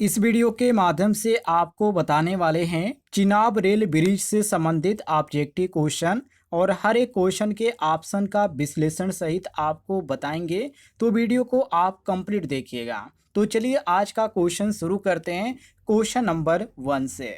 इस वीडियो के माध्यम से आपको बताने वाले हैं चिनाब रेल ब्रिज से संबंधित ऑब्जेक्टिव क्वेश्चन और हर एक क्वेश्चन के ऑप्शन का विश्लेषण सहित आपको बताएंगे। तो वीडियो को आप कंप्लीट देखिएगा। तो चलिए आज का क्वेश्चन शुरू करते हैं क्वेश्चन नंबर 1 से।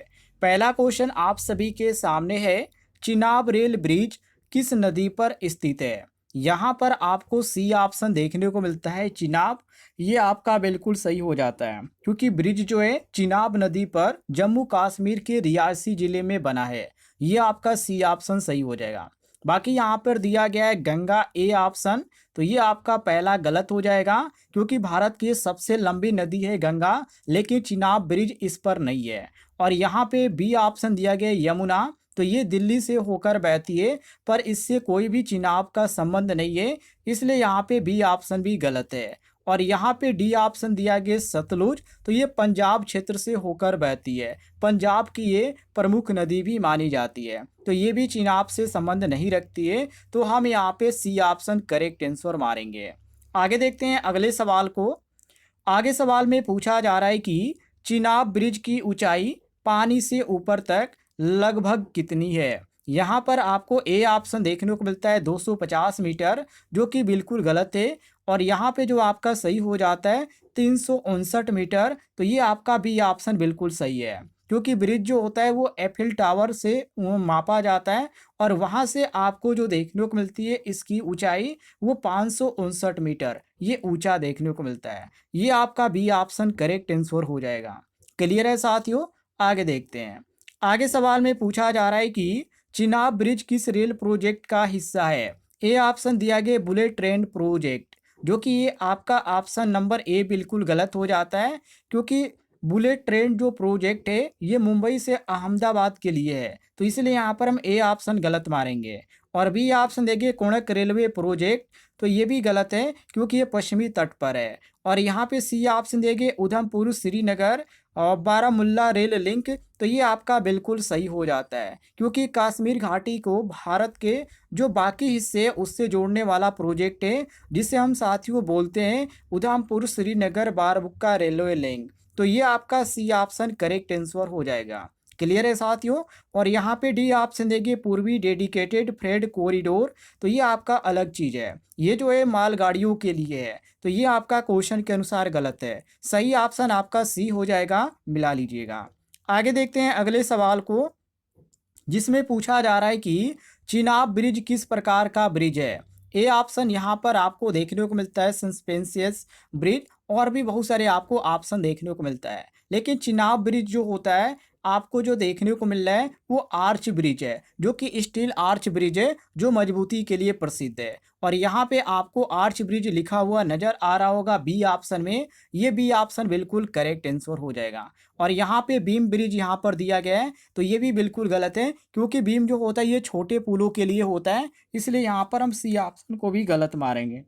पहला क्वेश्चन आप सभी के सामने है, चिनाब रेल ब्रिज किस नदी पर स्थित है। यहाँ पर आपको सी ऑप्शन देखने को मिलता है चिनाब। ये आपका बिल्कुल सही हो जाता है क्योंकि ब्रिज जो है चिनाब नदी पर जम्मू कश्मीर के रियासी जिले में बना है। ये आपका सी ऑप्शन सही हो जाएगा। बाकी यहाँ पर दिया गया है गंगा ए ऑप्शन, तो ये आपका पहला गलत हो जाएगा क्योंकि भारत की सबसे लंबी नदी है गंगा, लेकिन चिनाब ब्रिज इस पर नहीं है। और यहाँ पे बी ऑप्शन दिया गया है यमुना, तो ये दिल्ली से होकर बहती है पर इससे कोई भी चिनाब का संबंध नहीं है, इसलिए यहाँ पे बी ऑप्शन भी गलत है। और यहाँ पे डी ऑप्शन दिया गया सतलुज, तो ये पंजाब क्षेत्र से होकर बहती है, पंजाब की ये प्रमुख नदी भी मानी जाती है, तो ये भी चिनाब से संबंध नहीं रखती है। तो हम यहाँ पे सी ऑप्शन करेक्ट आंसर मारेंगे। आगे देखते हैं अगले सवाल को। आगे सवाल में पूछा जा रहा है कि चिनाब ब्रिज की ऊंचाई पानी से ऊपर तक लगभग कितनी है। यहाँ पर आपको ए ऑप्शन देखने को मिलता है 250 मीटर, जो कि बिल्कुल गलत है। और यहाँ पे जो आपका सही हो जाता है 359 मीटर, तो ये आपका बी ऑप्शन बिल्कुल सही है क्योंकि ब्रिज जो होता है वो एफिल टावर से मापा जाता है और वहाँ से आपको जो देखने को मिलती है इसकी ऊंचाई वो 559 मीटर ये ऊंचा देखने को मिलता है। ये आपका बी ऑप्शन करेक्ट आंसर हो जाएगा। क्लियर है साथियों। आगे देखते हैं। आगे सवाल में पूछा जा रहा है कि चिनाब ब्रिज किस रेल प्रोजेक्ट का हिस्सा है। ए ऑप्शन दिया गया बुलेट ट्रेन प्रोजेक्ट, जो कि ये आपका ऑप्शन नंबर ए बिल्कुल गलत हो जाता है क्योंकि बुलेट ट्रेन जो प्रोजेक्ट है ये मुंबई से अहमदाबाद के लिए है, तो इसलिए यहाँ पर हम ए ऑप्शन गलत मारेंगे। और बी ऑप्शन देंगे कोणक रेलवे प्रोजेक्ट, तो ये भी गलत है क्योंकि ये पश्चिमी तट पर है। और यहाँ पे सी ऑप्शन देंगे उधमपुर श्रीनगर और बारामुल्ला रेल लिंक, तो ये आपका बिल्कुल सही हो जाता है क्योंकि कश्मीर घाटी को भारत के जो बाकी हिस्से हैं उससे जोड़ने वाला प्रोजेक्ट है, जिसे हम साथियों बोलते हैं उधमपुर श्रीनगर बारामुल्ला रेलवे लिंक। तो ये आपका सी ऑप्शन करेक्ट आंसर हो जाएगा। क्लियर है साथियों। और यहाँ पे डी ऑप्शन देंगे पूर्वी डेडिकेटेड फ्रेट कॉरिडोर, तो ये आपका अलग चीज़ है, ये जो है मालगाड़ियों के लिए है, तो ये आपका क्वेश्चन के अनुसार गलत है। सही ऑप्शन आपका सी हो जाएगा, मिला लीजिएगा। आगे देखते हैं अगले सवाल को, जिसमें पूछा जा रहा है कि चिनाब ब्रिज किस प्रकार का ब्रिज है। ए ऑप्शन यहाँ पर आपको देखने को मिलता है सस्पेंशियस ब्रिज, और भी बहुत सारे आपको ऑप्शन देखने को मिलता है, लेकिन चिनाब ब्रिज जो होता है आपको जो देखने को मिल रहा है वो आर्च ब्रिज है, जो कि स्टील आर्च ब्रिज है जो मजबूती के लिए प्रसिद्ध है। और यहाँ पे आपको आर्च ब्रिज लिखा हुआ नजर आ रहा होगा बी ऑप्शन में, ये बी ऑप्शन बिल्कुल करेक्ट आंसर हो जाएगा। और यहाँ पे बीम ब्रिज यहाँ पर दिया गया है, तो ये भी बिल्कुल गलत है क्योंकि बीम जो होता है ये छोटे पुलों के लिए होता है, इसलिए यहाँ पर हम सी ऑप्शन को भी गलत मारेंगे।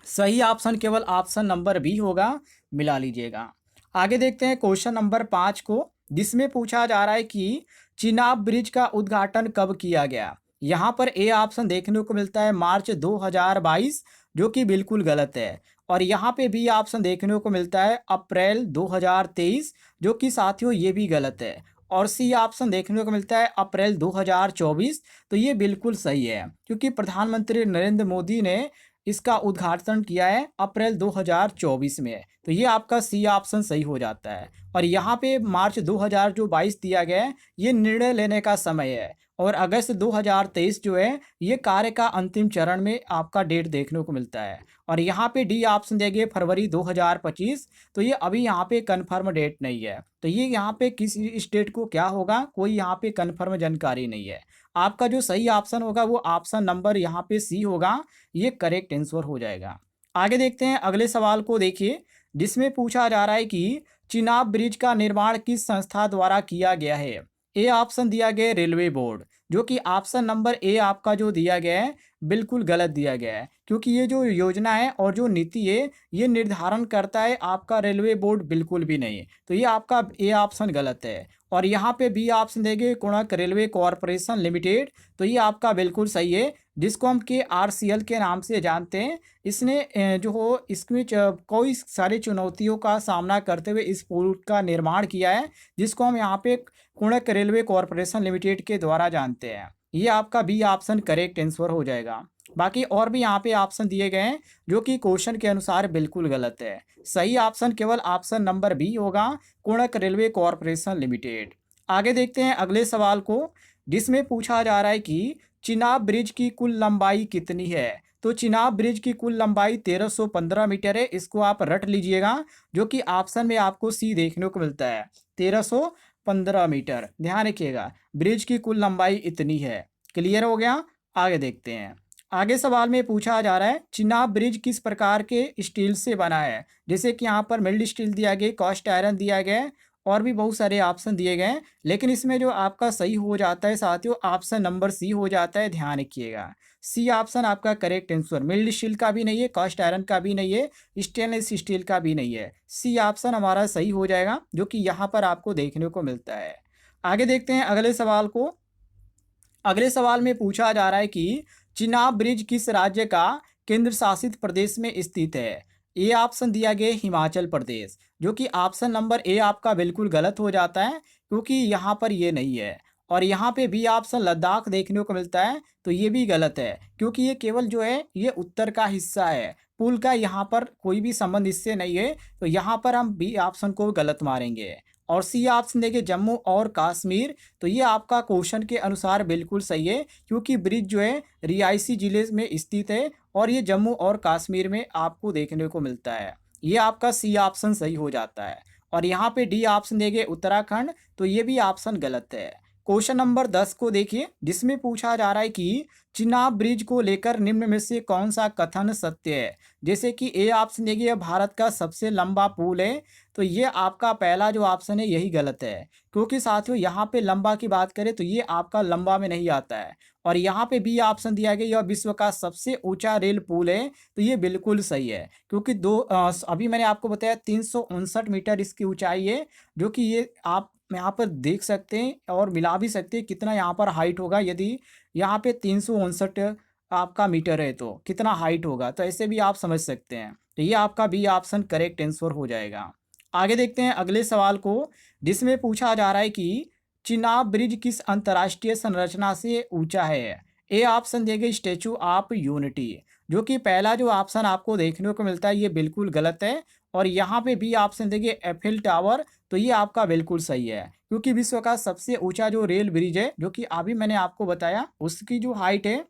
सही ऑप्शन केवल ऑप्शन नंबर बी होगा, मिला लीजिएगा। आगे देखते हैं क्वेश्चन नंबर 5 को, जिसमें पूछा जा रहा है कि चिनाब ब्रिज का उद्घाटन कब किया गया। यहाँ पर ए ऑप्शन देखने को मिलता है मार्च 2022, जो कि बिल्कुल गलत है। और यहाँ पे बी ऑप्शन देखने को मिलता है अप्रैल 2023, जो कि साथियों ये भी गलत है। और सी ऑप्शन देखने को मिलता है अप्रैल 2024, तो ये बिल्कुल सही है क्योंकि प्रधानमंत्री नरेंद्र मोदी ने इसका उद्घाटन किया है अप्रैल 2024 में, तो ये आपका सी ऑप्शन सही हो जाता है। और यहाँ पे मार्च 2022 दिया गया है ये निर्णय लेने का समय है, और अगस्त 2023 जो है ये कार्य का अंतिम चरण में आपका डेट देखने को मिलता है। और यहाँ पे डी ऑप्शन देंगे फरवरी 2025, तो ये अभी यहाँ पे कन्फर्म डेट नहीं है, तो ये यहाँ पे किस स्टेट को क्या होगा कोई यहाँ पे कन्फर्म जानकारी नहीं है। आपका जो सही ऑप्शन होगा वो ऑप्शन नंबर यहाँ पे सी होगा, ये करेक्ट आंसर हो जाएगा। आगे देखते हैं अगले सवाल को, देखिए जिसमें पूछा जा रहा है कि चिनाब ब्रिज का निर्माण किस संस्था द्वारा किया गया है। ए ऑप्शन दिया गया रेलवे बोर्ड, जो कि ऑप्शन नंबर ए आपका जो दिया गया है बिल्कुल गलत दिया गया है, क्योंकि ये जो योजना है और जो नीति है ये निर्धारण करता है आपका रेलवे बोर्ड, बिल्कुल भी नहीं है। तो ये आपका ए ऑप्शन गलत है। और यहाँ पे बी ऑप्शन देंगे कोणार्क रेलवे कॉरपोरेशन लिमिटेड, तो ये आपका बिल्कुल सही है, जिसको हम KRCL के नाम से जानते हैं। इसने जो हो इसमें कोई सारी चुनौतियों का सामना करते हुए इस पुल का निर्माण किया है, जिसको हम यहाँ पे कोणार्क रेलवे कॉरपोरेशन लिमिटेड के द्वारा जानते हैं। ये आपका बी ऑप्शन करेक्ट आंसर हो जाएगा। बाकी और भी यहाँ पे ऑप्शन दिए गए हैं जो कि क्वेश्चन के अनुसार बिल्कुल गलत है। सही ऑप्शन केवल ऑप्शन नंबर बी होगा, कोणार्क रेलवे कॉरपोरेशन लिमिटेड। आगे देखते हैं अगले सवाल को, जिसमें पूछा जा रहा है कि चिनाब ब्रिज की कुल लंबाई कितनी है। तो चिनाब ब्रिज की कुल लंबाई 1315 मीटर है, इसको आप रट लीजिएगा, जो कि ऑप्शन में आपको सी देखने को मिलता है, 1315 मीटर। ध्यान रखिएगा, ब्रिज की कुल लंबाई इतनी है। क्लियर हो गया। आगे देखते हैं। आगे सवाल में पूछा जा रहा है चिनाब ब्रिज किस प्रकार के स्टील से बना है। जैसे कि यहाँ पर मिल्ड स्टील दिया गया, कास्ट आयरन दिया गया है, और भी बहुत सारे ऑप्शन दिए गए हैं। लेकिन इसमें जो आपका सही हो जाता है साथियों, ऑप्शन नंबर सी हो जाता है। ध्यान रखिएगा, सी ऑप्शन आपका करेक्ट आंसर। मिल्ड स्टील का भी नहीं है, कास्ट आयरन का भी नहीं है, स्टेनलेस स्टील का भी नहीं है। सी ऑप्शन हमारा सही हो जाएगा, जो कि यहाँ पर आपको देखने को मिलता है। आगे देखते हैं अगले सवाल को। अगले सवाल में पूछा जा रहा है कि चिनाब ब्रिज किस राज्य का केंद्र शासित प्रदेश में स्थित है। ए ऑप्शन दिया गया हिमाचल प्रदेश, जो कि ऑप्शन नंबर ए आपका बिल्कुल गलत हो जाता है, क्योंकि यहाँ पर ये नहीं है। और यहाँ पे बी ऑप्शन लद्दाख देखने को मिलता है, तो ये भी गलत है, क्योंकि ये केवल जो है ये उत्तर का हिस्सा है, पुल का यहाँ पर कोई भी संबंध इससे नहीं है। तो यहाँ पर हम बी ऑप्शन को गलत मारेंगे। और सी ऑप्शन देखिए जम्मू और कश्मीर, तो ये आपका क्वेश्चन के अनुसार बिल्कुल सही है, क्योंकि ब्रिज जो है रियासी जिले में स्थित है और ये जम्मू और कश्मीर में आपको देखने को मिलता है। ये आपका सी ऑप्शन सही हो जाता है। और यहाँ पे डी ऑप्शन देंगे उत्तराखंड, तो ये भी ऑप्शन गलत है। क्वेश्चन नंबर 10 को देखिए, जिसमें पूछा जा रहा है कि चिनाब ब्रिज को लेकर निम्न में से कौन सा कथन सत्य है। जैसे कि ए ऑप्शन देखिए यह भारत का सबसे लंबा पुल है, तो ये आपका पहला जो ऑप्शन है यही गलत है, क्योंकि साथियों यहाँ पे लंबा की बात करें तो ये आपका लंबा में नहीं आता है। और यहाँ पे बी ऑप्शन दिया गया यह विश्व का सबसे ऊंचा रेल पुल है, तो ये बिल्कुल सही है, क्योंकि अभी मैंने आपको बताया 359 मीटर इसकी ऊंचाई है, जो कि ये आप यहाँ पर देख सकते हैं और मिला भी सकते हैं कितना यहाँ पर हाइट होगा। यदि यहाँ पे 359 आपका मीटर है तो कितना हाइट होगा, तो ऐसे भी आप समझ सकते हैं। तो ये आपका बी ऑप्शन करेक्ट आंसर हो जाएगा। आगे देखते हैं अगले सवाल को, जिसमें पूछा जा रहा है कि चिनाब ब्रिज किस अंतर्राष्ट्रीय संरचना से ऊंचा है। ए ऑप्शन देंगे स्टैचू ऑफ यूनिटी, जो कि पहला जो ऑप्शन आपको देखने को मिलता है ये बिल्कुल गलत है। और यहाँ पे बी ऑप्शन देंगे एफिल टावर, तो ये आपका बिल्कुल सही है, क्योंकि विश्व का सबसे ऊंचा जो रेल ब्रिज है, जो कि अभी मैंने आपको बताया, उसकी जो हाइट है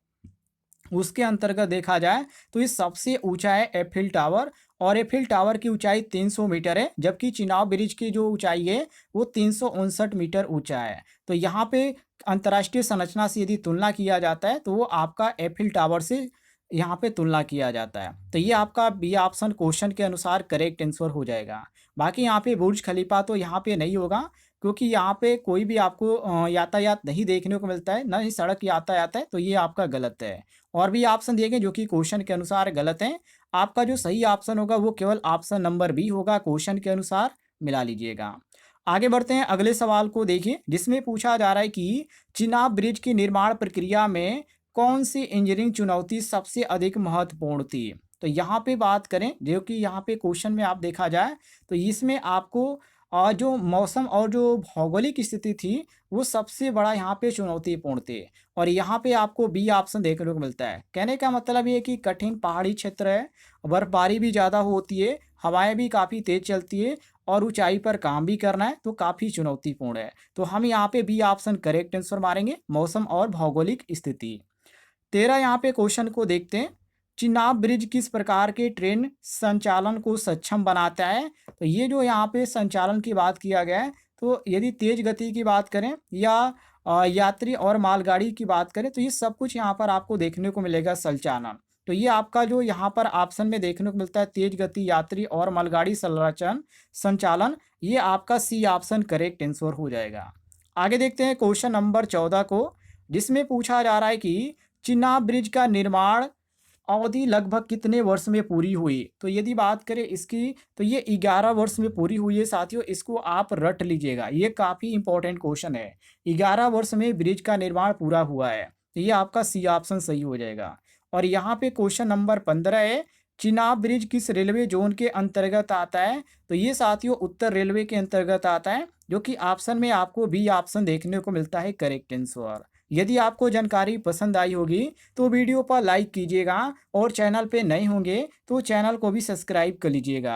उसके अंतर्गत देखा जाए तो ये सबसे ऊंचा है एफिल टावर। और एफिल टावर की ऊंचाई 300 मीटर है, जबकि चिनाब ब्रिज की जो ऊंचाई है वो 359 मीटर ऊंचा है। तो यहाँ पे अंतर्राष्ट्रीय संरचना से यदि तुलना किया जाता है तो वो आपका एफिल टावर से यहाँ पे तुलना किया जाता है। तो ये आपका बी ऑप्शन क्वेश्चन के अनुसार करेक्ट आंसर हो जाएगा। बाकी यहाँ पे बुर्ज खलीफा तो यहाँ पे नहीं होगा, क्योंकि यहाँ पे कोई भी आपको यातायात नहीं देखने को मिलता है, ना ही सड़क यातायात है, तो ये आपका गलत है। और भी ऑप्शन दिए गए जो कि क्वेश्चन के अनुसार गलत हैं। आपका जो सही ऑप्शन होगा वो केवल ऑप्शन नंबर बी होगा, क्वेश्चन के अनुसार मिला लीजिएगा। आगे बढ़ते हैं अगले सवाल को देखिए, जिसमें पूछा जा रहा है कि चिनाब ब्रिज की निर्माण प्रक्रिया में कौन सी इंजीनियरिंग चुनौती सबसे अधिक महत्वपूर्ण थी। तो यहाँ पे बात करें, जो कि यहाँ पे क्वेश्चन में आप देखा जाए तो इसमें आपको जो मौसम और जो भौगोलिक स्थिति थी वो सबसे बड़ा यहाँ पे चुनौतीपूर्ण थी। और यहाँ पे आपको बी ऑप्शन देखने को मिलता है। कहने का मतलब ये कि कठिन पहाड़ी क्षेत्र है, बर्फबारी भी ज़्यादा होती है, हवाएं भी काफ़ी तेज चलती है, और ऊंचाई पर काम भी करना है, तो काफ़ी चुनौतीपूर्ण है। तो हम यहाँ पे बी ऑप्शन करेक्ट आंसर मारेंगे, मौसम और भौगोलिक स्थिति। 13 यहाँ पे क्वेश्चन को देखते हैं, चिनाब ब्रिज किस प्रकार के ट्रेन संचालन को सक्षम बनाता है। तो ये जो यहाँ पे संचालन की बात किया गया है, तो यदि तेज गति की बात करें या यात्री और मालगाड़ी की बात करें, तो ये सब कुछ यहाँ पर आपको देखने को मिलेगा संचालन। तो ये आपका जो यहाँ पर ऑप्शन में देखने को मिलता है तेज गति यात्री और मालगाड़ी संरचन संचालन, ये आपका सी ऑप्शन करेक्ट आंसर हो जाएगा। आगे देखते हैं क्वेश्चन नंबर 14 को, जिसमें पूछा जा रहा है कि चिनाब ब्रिज का निर्माण अवधि लगभग कितने वर्ष में पूरी हुई? तो यदि बात करें इसकी, तो ये 11 वर्ष में पूरी हुई है साथियों, इसको आप रट लीजिएगा, ये काफ़ी इंपॉर्टेंट क्वेश्चन है। 11 वर्ष में ब्रिज का निर्माण पूरा हुआ है, तो ये आपका सी ऑप्शन सही हो जाएगा। और यहाँ पे क्वेश्चन नंबर 15 है, चिनाब ब्रिज किस रेलवे जोन के अंतर्गत आता है? तो ये साथियों उत्तर रेलवे के अंतर्गत आता है, जो कि ऑप्शन में आपको बी ऑप्शन देखने को मिलता है करेक्ट आंसर। यदि आपको जानकारी पसंद आई होगी तो वीडियो पर लाइक कीजिएगा और चैनल पे नए होंगे तो चैनल को भी सब्सक्राइब कर लीजिएगा।